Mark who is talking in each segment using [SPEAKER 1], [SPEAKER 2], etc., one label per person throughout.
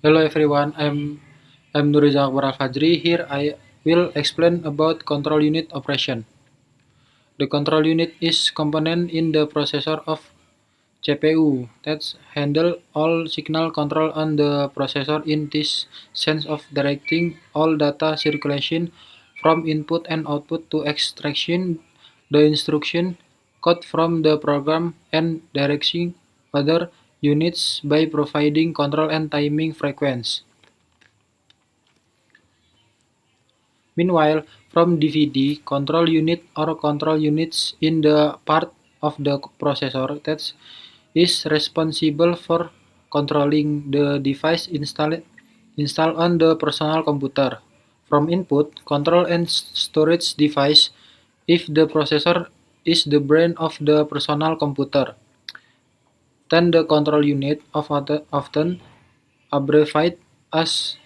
[SPEAKER 1] Hello everyone, I'm Nurizak Akbar Al-Fajri. Here I will explain about control unit operation. The control unit is component in the processor of CPU that handle all signal control on the processor in this sense of directing all data circulation from input and output to extraction the instruction code from the program and directing other units by providing control and timing frequency. Meanwhile, from DVD, control unit or control units in the part of the processor that is responsible for controlling the device installed on the personal computer. From input, control and storage device if the processor is the brain of the personal computer. Then the control unit often abbreviated as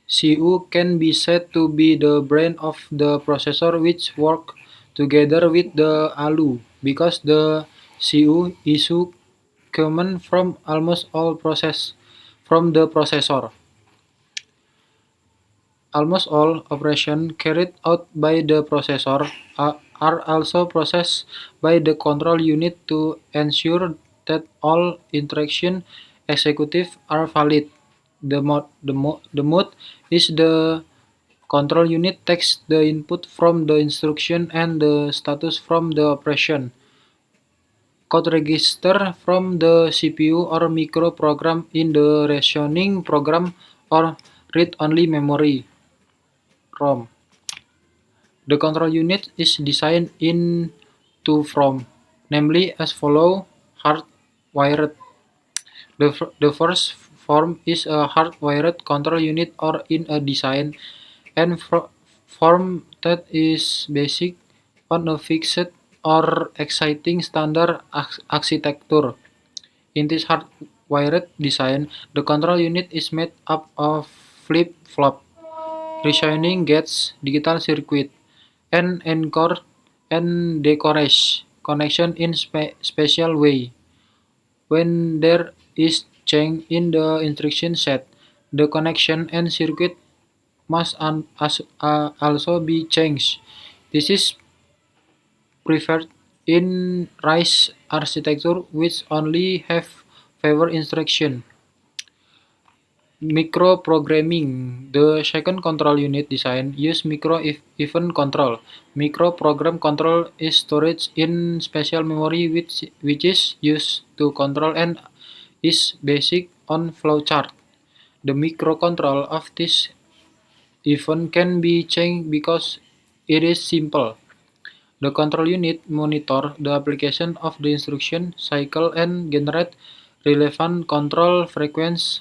[SPEAKER 1] CU can be said to be the brain of the processor which work together with the ALU because the CU is common from almost all process from the processor. Almost all operations carried out by the processor are also processed by the control unit to ensure that all instruction executive are valid. The mode is the control unit takes the input from the instruction and the status from the operation. Code register from the CPU or microprogram in the rationing program or read-only memory (ROM). The control unit is designed in two forms, namely as follows: hardwired. The first form is a hardwired control unit or in a design and form that is based on a fixed or exciting standard architecture. In this hardwired design, the control unit is made up of flip-flop, reasoning gates, digital circuit, and encode and decode connection in special way. When there is change in the instruction set, the connection and circuit must also be changed. This is preferred in RISC architecture which only have fewer instructions. Microprogramming. The second control unit design use micro-event control. Microprogram control is stored in special memory which is used to control and is based on flowchart. The microcontrol of this event can be changed because it is simple. The control unit monitor the application of the instruction cycle and generate relevant control frequency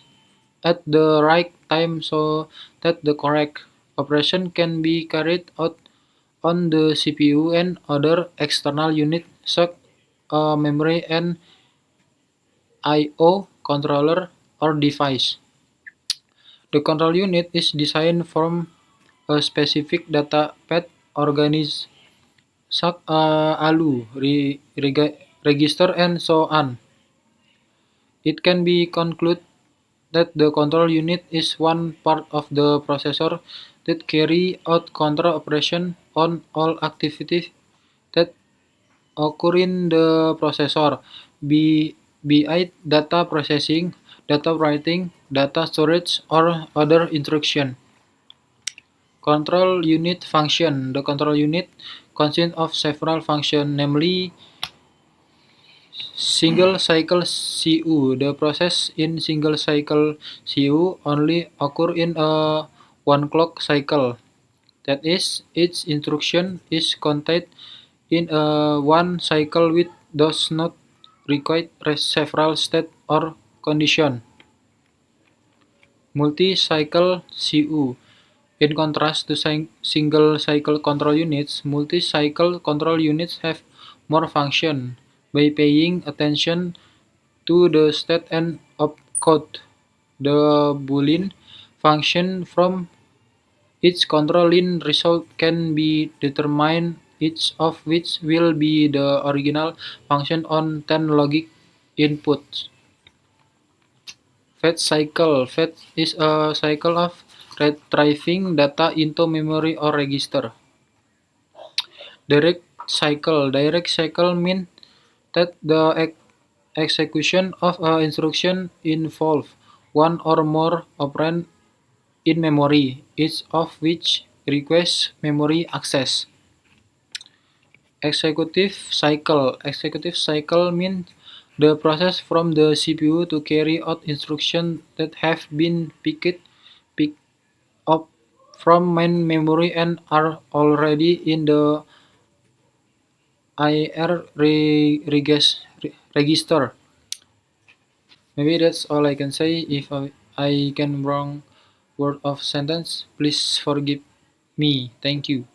[SPEAKER 1] at the right time so that the correct operation can be carried out on the CPU and other external units such as memory and I/O controller or device. The control unit is designed from a specific data path organized such as ALU, register, and so on. It can be concluded that the control unit is one part of the processor that carry out control operation on all activities that occur in the processor, be it data processing, data writing, data storage, or other instruction. Control unit function. The control unit consists of several functions, namely single cycle CU. The process in single cycle CU only occur in a one clock cycle. That is, each instruction is contained in a one cycle which does not require several state or condition. Multi-cycle CU. In contrast to single-cycle control units, multi-cycle control units have more function by paying attention to the state and opcode. The Boolean function from each controlling result can be determined, each of which will be the original function on 10 logic inputs. Fetch cycle. Fetch is a cycle of retrieving data into memory or register. Direct cycle. Direct cycle means that the execution of an instruction involves one or more operand in memory, each of which requests memory access. Executive cycle. Executive cycle means the process from the CPU to carry out instructions that have been picked up from main memory and are already in the IR register. Maybe that's all I can say. If I can wrong word of sentence, please forgive me. Thank you.